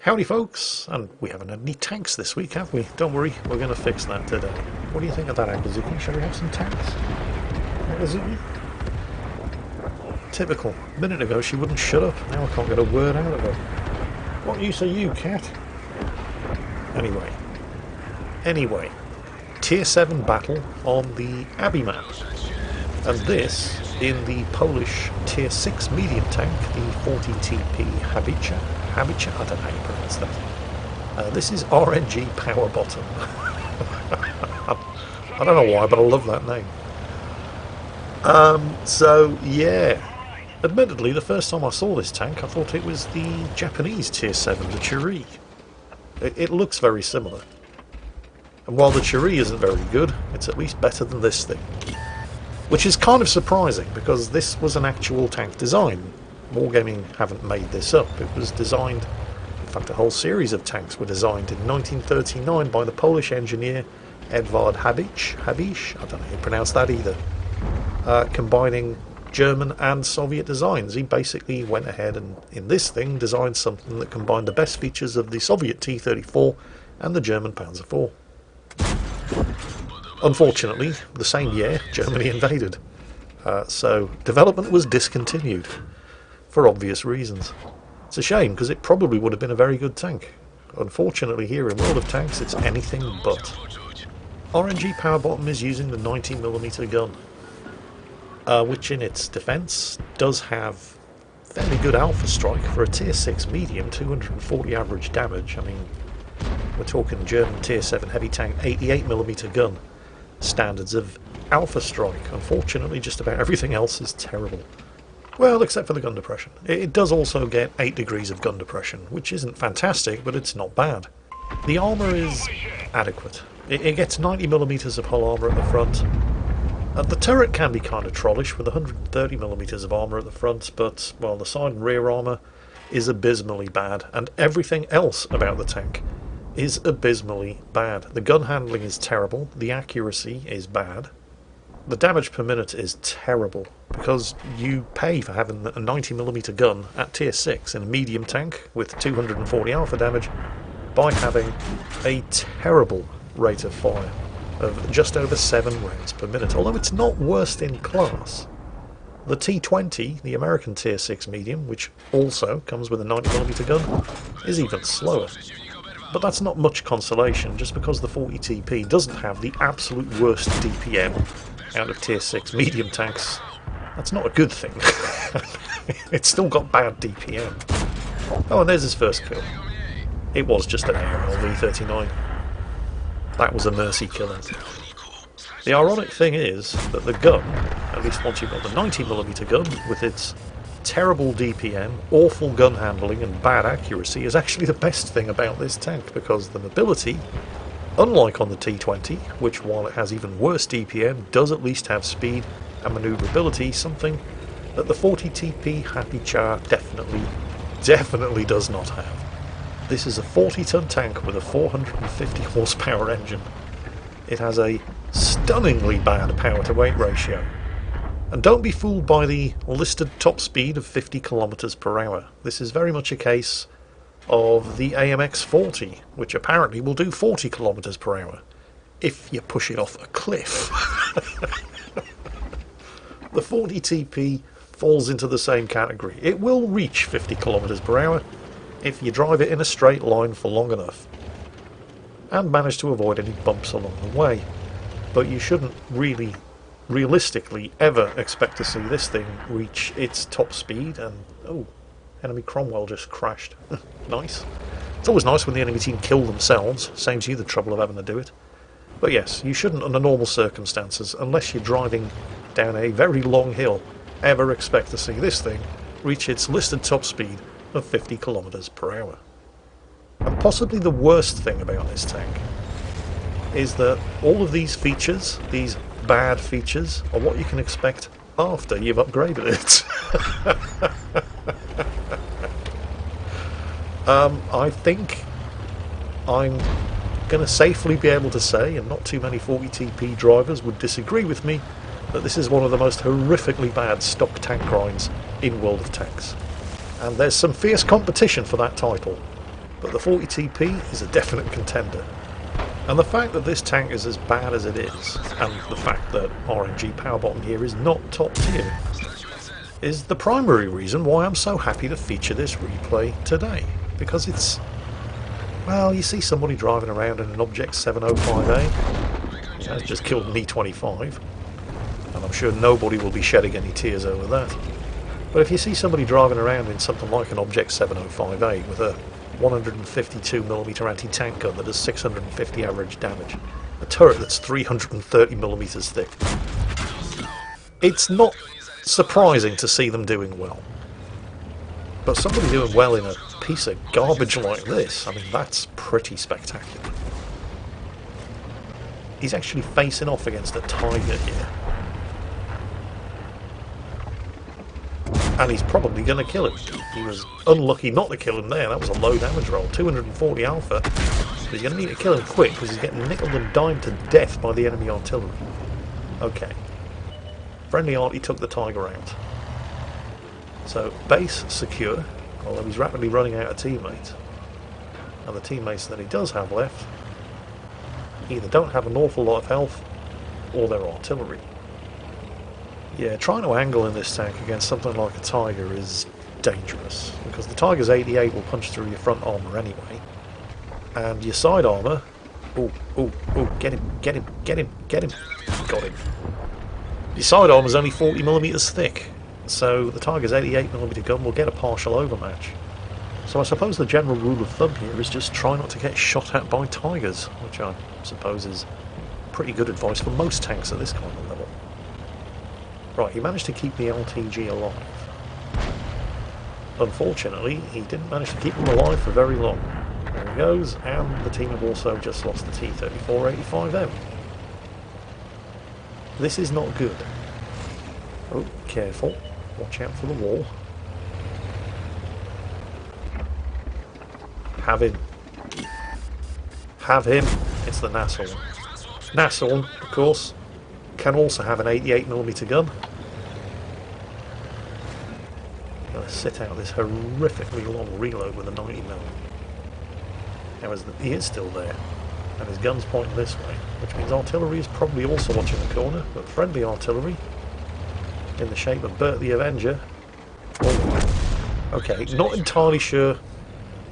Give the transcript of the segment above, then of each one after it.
Howdy folks, and we haven't had any tanks this week, have we? Don't worry, we're going to fix that today. What do you think of that, Angazuki? Shall we have some tanks? Angazuki? Typical. A minute ago she wouldn't shut up, now I can't get a word out of her. What use are you, cat? Anyway, Tier 7 battle on the Abbey map. And this in the Polish Tier 6 medium tank, the 40TP Habicha. I don't know how you pronounce that. This is RNG Power Bottom. I don't know why, but I love that name. So, yeah. Admittedly, the first time I saw this tank, I thought it was the Japanese Tier 7, the Churi. It looks very similar. And while the Churi isn't very good, it's at least better than this thing. Which is kind of surprising, because this was an actual tank design. Wargaming haven't made this up. It was designed, in fact a whole series of tanks were designed in 1939 by the Polish engineer Edward Habish, I don't know how you pronounce that either, combining German and Soviet designs. He basically went ahead and, in this thing, designed something that combined the best features of the Soviet T-34 and the German Panzer IV. Unfortunately, the same year, Germany invaded, so development was discontinued. For obvious reasons. It's a shame, because it probably would have been a very good tank. Unfortunately, here in World of Tanks, it's anything but. RNG Power Bottom is using the 90mm gun, which in its defence does have fairly good alpha strike for a Tier 6 medium, 240 average damage. I mean, we're talking German Tier 7 heavy tank 88mm gun standards of alpha strike. Unfortunately, just about everything else is terrible. Well, except for the gun depression. It does also get 8 degrees of gun depression, which isn't fantastic, but it's not bad. The armour is adequate. It gets 90mm of hull armour at the front. The turret can be kind of trollish with 130mm of armour at the front, but, well, the side and rear armour is abysmally bad, and everything else about the tank is abysmally bad. The gun handling is terrible, the accuracy is bad. The damage per minute is terrible, because you pay for having a 90mm gun at Tier 6 in a medium tank with 240 alpha damage by having a terrible rate of fire of just over 7 rounds per minute, although it's not worst in class. The T20, the American Tier 6 medium, which also comes with a 90mm gun, is even slower. But that's not much consolation, just because the 40TP doesn't have the absolute worst DPM out of Tier 6 medium tanks. That's not a good thing. It's still got bad DPM. Oh, and there's his first kill. It was just an ARL V39. That was a mercy killer. The ironic thing is that the gun, at least once you've got the 90mm gun, with its terrible DPM, awful gun handling and bad accuracy, is actually the best thing about this tank, because the mobility, unlike on the T20, which while it has even worse DPM, does at least have speed and manoeuvrability, something that the 40TP Happy Char definitely does not have. This is a 40-ton tank with a 450 horsepower engine. It has a stunningly bad power-to-weight ratio. And don't be fooled by the listed top speed of 50 kilometers per hour. This is very much a case of the AMX 40, which apparently will do 40 kilometers per hour if you push it off a cliff. The 40TP falls into the same category. It will reach 50 kilometers per hour if you drive it in a straight line for long enough and manage to avoid any bumps along the way. But you shouldn't really realistically ever expect to see this thing reach its top speed. And oh, enemy Cromwell just crashed. Nice. It's always nice when the enemy team kill themselves, saves you the trouble of having to do it. But yes, you shouldn't under normal circumstances, unless you're driving down a very long hill, ever expect to see this thing reach its listed top speed of 50 kilometers per hour. And possibly the worst thing about this tank is that all of these features, these bad features, are what you can expect after you've upgraded it. I think I'm going to safely be able to say, and not too many 40TP drivers would disagree with me, that this is one of the most horrifically bad stock tank grinds in World of Tanks. And there's some fierce competition for that title. But the 40TP is a definite contender. And the fact that this tank is as bad as it is, and the fact that RNG Power Bottom here is not top tier, is the primary reason why I'm so happy to feature this replay today. Because it's, well, you see somebody driving around in an Object 705A, that's just killed an E25, and I'm sure nobody will be shedding any tears over that. But if you see somebody driving around in something like an Object 705A with a 152mm anti-tank gun that does 650 average damage, a turret that's 330mm thick, it's not surprising to see them doing well. But somebody doing well in a piece of garbage like this, I mean, that's pretty spectacular. He's actually facing off against a Tiger here. And he's probably going to kill him. He was unlucky not to kill him there. That was a low damage roll. 240 alpha. But he's going to need to kill him quick because he's getting nickeled and dimed to death by the enemy artillery. Okay. Friendly arty took the Tiger out. So, base secure, although he's rapidly running out of teammates. And the teammates that he does have left either don't have an awful lot of health or their artillery. Yeah, trying to angle in this tank against something like a Tiger is dangerous, because the Tiger's 88 will punch through your front armour anyway, and your side armour... Oh, get him, get him, get him, get him. Got him. Your side armour's only 40mm thick, so the Tiger's 88mm gun will get a partial overmatch. So I suppose the general rule of thumb here is just try not to get shot at by Tigers, which I suppose is pretty good advice for most tanks at this kind of level. Right, he managed to keep the LTG alive. Unfortunately, he didn't manage to keep him alive for very long. There he goes, and the team have also just lost the T-3485M. This is not good. Oh, careful. Watch out for the wall. Have him. Have him. It's the Nashorn. Nashorn, of course, can also have an 88mm gun. Gonna sit out this horrifically long reload with a 90mm. Now he is still there, and his gun's pointing this way, which means artillery is probably also watching the corner, but friendly artillery in the shape of Bert the Avenger. Oh, okay, not entirely sure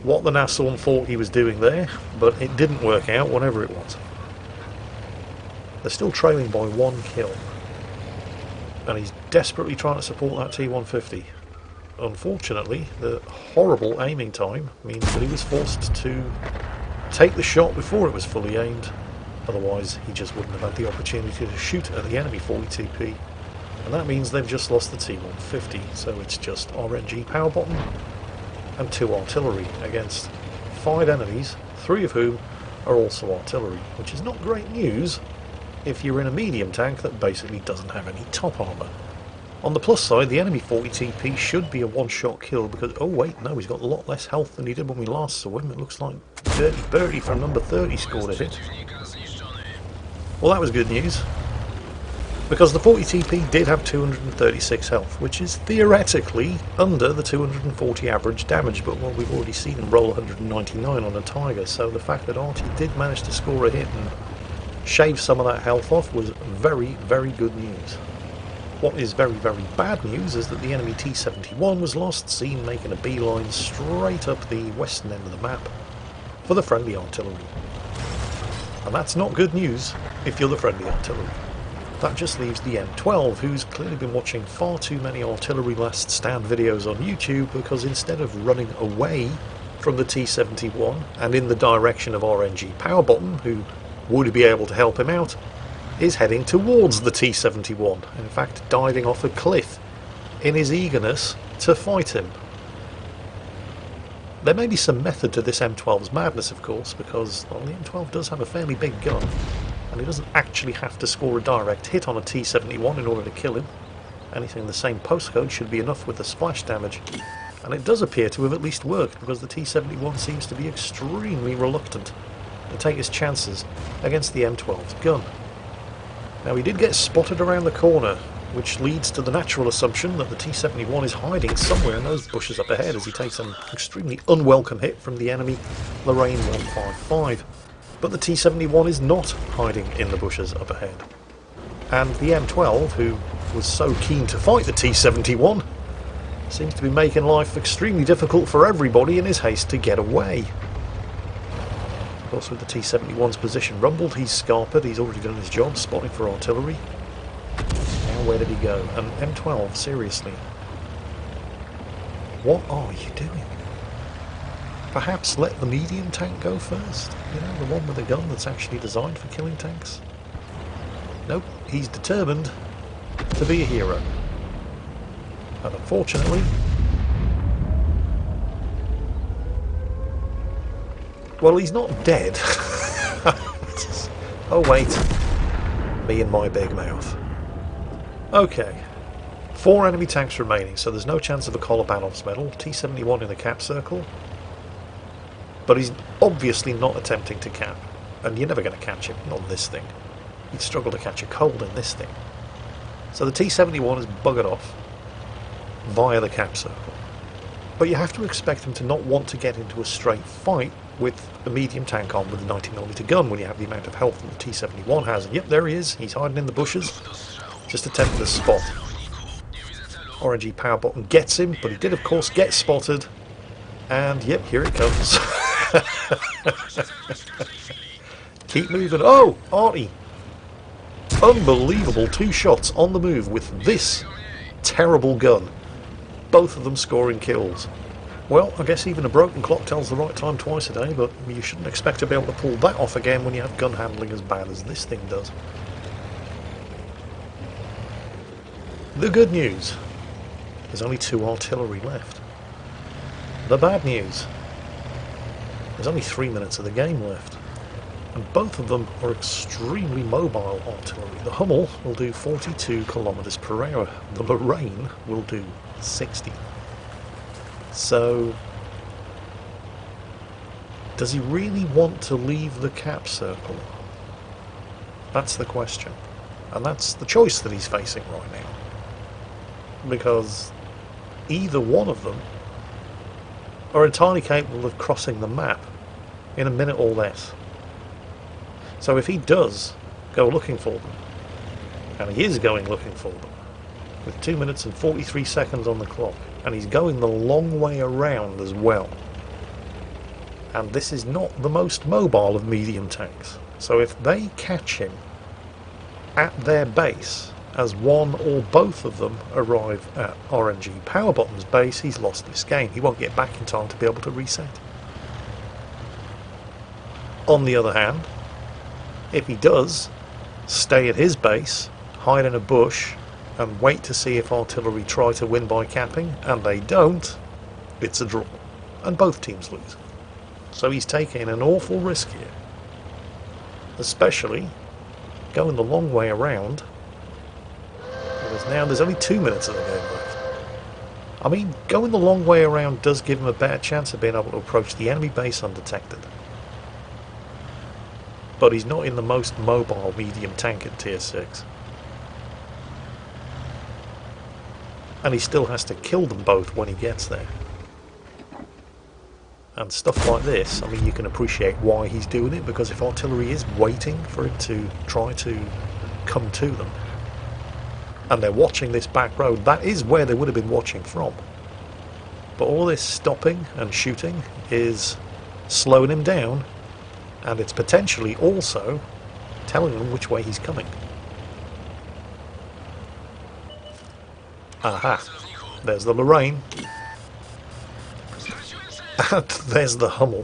what the Nashorn thought he was doing there, but it didn't work out, whatever it was. They're still trailing by 1 kill, and he's desperately trying to support that T-150. Unfortunately, the horrible aiming time means that he was forced to take the shot before it was fully aimed, otherwise he just wouldn't have had the opportunity to shoot at the enemy 40TP, and that means they've just lost the T-150, so it's just RNG Power Bottom and 2 artillery against 5 enemies, 3 of whom are also artillery, which is not great news if you're in a medium tank that basically doesn't have any top armour. On the plus side, the enemy 40TP should be a one-shot kill because, oh wait, no, he's got a lot less health than he did when we last saw him. It looks like Dirty Birdie from number 30 scored a hit. Well, that was good news, because the 40TP did have 236 health, which is theoretically under the 240 average damage, but well, we've already seen him roll 199 on a Tiger, so the fact that Artie did manage to score a hit and shave some of that health off was very, very good news. What is very, very bad news is that the enemy T-71 was last seen making a beeline straight up the western end of the map for the friendly artillery. And that's not good news if you're the friendly artillery. That just leaves the M12, who's clearly been watching far too many artillery last stand videos on YouTube, because instead of running away from the T-71 and in the direction of RNG Power Bottom, who would be able to help him out, is heading towards the T-71, in fact diving off a cliff in his eagerness to fight him. There may be some method to this M12's madness, of course, because well, the M12 does have a fairly big gun, and he doesn't actually have to score a direct hit on a T-71 in order to kill him. Anything in the same postcode should be enough with the splash damage, and it does appear to have at least worked, because the T-71 seems to be extremely reluctant to take his chances against the M12's gun. Now, he did get spotted around the corner which leads to the natural assumption that the T-71 is hiding somewhere in those bushes up ahead as he takes an extremely unwelcome hit from the enemy Lorraine 155. But the T-71 is not hiding in the bushes up ahead. And the M12, who was so keen to fight the T-71, seems to be making life extremely difficult for everybody in his haste to get away. Of course, with the T-71's position rumbled, he's scarpered, he's already done his job, spotting for artillery. Now where did he go? And M12, seriously. What are you doing? Perhaps let the medium tank go first? You know, the one with a gun that's actually designed for killing tanks? Nope, he's determined to be a hero. And unfortunately... well, he's not dead. Oh wait. Me and my big mouth. Okay. 4 enemy tanks remaining, so there's no chance of a Kolobanov's medal. T-71 in the cap circle. But he's obviously not attempting to cap. And you're never going to catch him, not on this thing. You'd struggle to catch a cold in this thing. So the T-71 is buggered off via the cap circle. But you have to expect him to not want to get into a straight fight with a medium tank on with a 90mm gun when you have the amount of health that the T-71 has. And yep, there he is. He's hiding in the bushes. Just attempting to spot. RNG power button gets him, but he did of course get spotted. And yep, here it comes. Keep moving. Oh, Artie. Unbelievable 2 shots on the move with this terrible gun. Both of them scoring kills. Well, I guess even a broken clock tells the right time twice a day, but you shouldn't expect to be able to pull that off again when you have gun handling as bad as this thing does. The good news, there's only 2 artillery left. The bad news, there's only 3 minutes of the game left. And both of them are extremely mobile artillery. The Hummel will do 42 kilometers per hour. The Lorraine will do 60. So, does he really want to leave the cap circle? That's the question. And that's the choice that he's facing right now. Because either one of them are entirely capable of crossing the map in a minute or less. So if he does go looking for them, and he is going looking for them, with 2 minutes and 43 seconds on the clock, and he's going the long way around as well, and this is not the most mobile of medium tanks, so if they catch him at their base as one or both of them arrive at RNG Power Bottom's base, he's lost this game. He won't get back in time to be able to reset. On the other hand, if he does stay at his base, hide in a bush, and wait to see if artillery try to win by capping, and they don't, it's a draw. And both teams lose. So he's taking an awful risk here. Especially going the long way around. Because now there's only 2 minutes of the game left. I mean, going the long way around does give him a better chance of being able to approach the enemy base undetected. But he's not in the most mobile medium tank at tier 6. And he still has to kill them both when he gets there. And stuff like this, I mean, you can appreciate why he's doing it, because if artillery is waiting for it to try to come to them, and they're watching this back road, that is where they would have been watching from. But all this stopping and shooting is slowing him down, and it's potentially also telling them which way he's coming. Aha, there's the Lorraine. And there's the Hummel.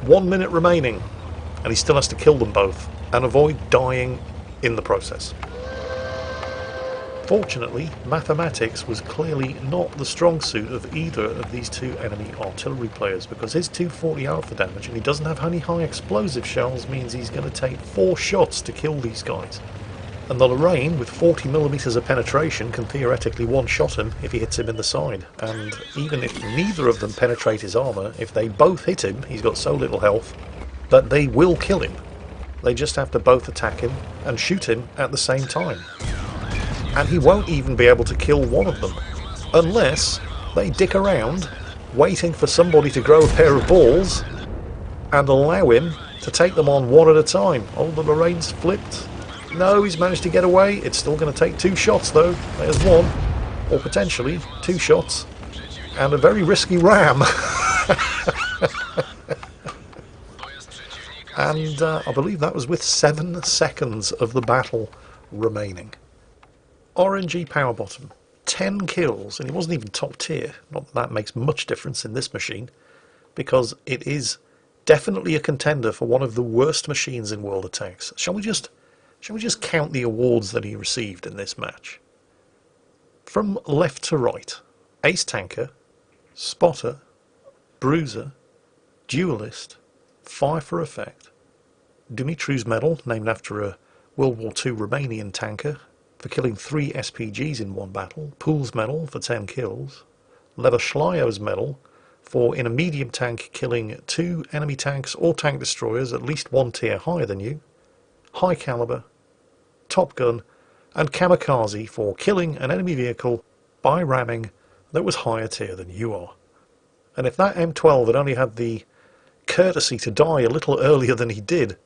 1 minute remaining, and he still has to kill them both and avoid dying in the process. Fortunately, mathematics was clearly not the strong suit of either of these 2 enemy artillery players, because his 240 alpha damage, and he doesn't have any high explosive shells, means he's going to take 4 shots to kill these guys. And the Lorraine, with 40mm of penetration, can theoretically one-shot him if he hits him in the side. And even if neither of them penetrate his armour, if they both hit him, he's got so little health that they will kill him. They just have to both attack him and shoot him at the same time. And he won't even be able to kill one of them unless they dick around waiting for somebody to grow a pair of balls and allow him to take them on one at a time. Oh, the Lorraine's flipped. No, he's managed to get away. It's still going to take 2 shots though. There's one, or potentially 2 shots, and a very risky ram. And I believe that was with 7 seconds of the battle remaining. RNG Powerbottom, 10 kills, and he wasn't even top tier. Not that that makes much difference in this machine, because it is definitely a contender for one of the worst machines in World of Tanks. Shall we just count the awards that he received in this match? From left to right: Ace Tanker, Spotter, Bruiser, Duelist, Fire for Effect, Dumitriu's Medal, named after a World War II Romanian tanker for killing 3 SPGs in one battle, Pool's Medal for 10 kills, Leverschleio's Medal for, in a medium tank, killing 2 enemy tanks or tank destroyers at least 1 tier higher than you, High Caliber, Top Gun, and Kamikaze for killing an enemy vehicle by ramming that was higher tier than you are. And if that M12 had only had the courtesy to die a little earlier than he did,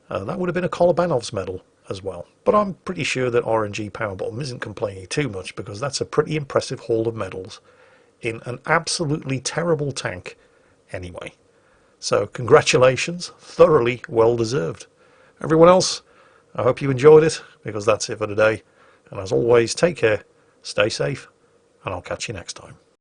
that would have been a Kolobanov's medal as well. But I'm pretty sure that RNG Powerbottom isn't complaining too much, because that's a pretty impressive haul of medals in an absolutely terrible tank anyway. So congratulations, thoroughly well deserved. Everyone else, I hope you enjoyed it, because that's it for today. And as always, take care, stay safe, and I'll catch you next time.